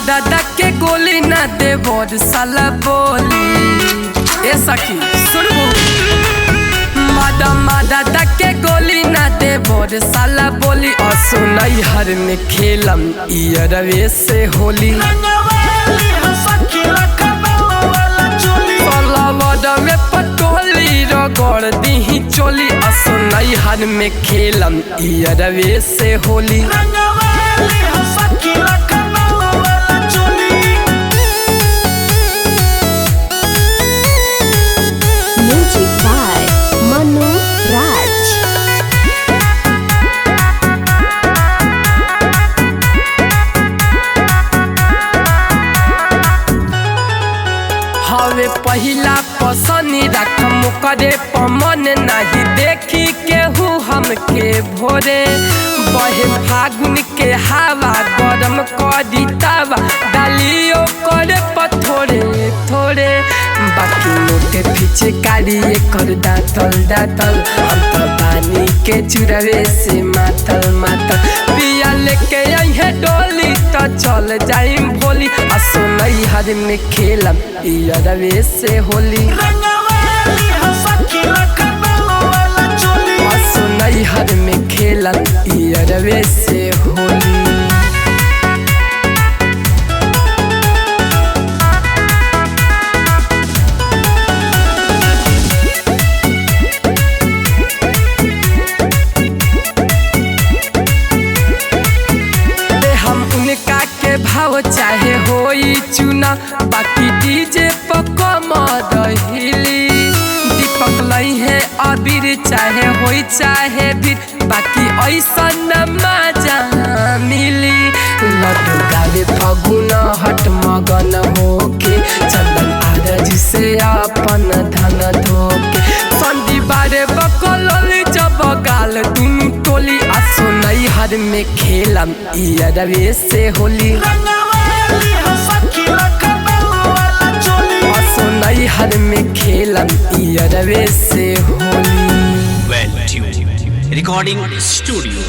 दादा के गोली ना दे बोर साला बोली ए सखी सुनबो दादा के गोली ना दे बोर साला बोली और सुनई हर में खेलम इयरवे से होली में पटोली रगड़ दी चोली और सुनई हर में खेलम इयरवे से होली हवे पहिला पसंद रखम करे पमन नहीं देखी केहू हमके भोरे बहे फागुन के हवा गरम करी तवा डालियो करे पथोरे थोड़े बाकी मोटे पीछे कारी कर दातल दातल हम तो पानी के चुरवे से मातल मातल पिया लेके आई डोली तो चल जाइम भोली असोनई हर में खेलम इयरवे से होली असोनई हर में खेलम इयरवे से होली भाव चाहे होई चुना बाकी डीजे पकम दहिली दीपक लई है अबीर चाहे होई चाहे भी बाकी ऐसा न मजा मिली लड्डू गावे फगुन हट मगन होके चंदन आरज से अपन धन धोके संदी बारे बकलोली जब गाल तुम टोली असोनई हर में खेलम इयरवे से होली असोनई हर में खेलम इयरवे से होली रिकॉर्डिंग स्टूडियो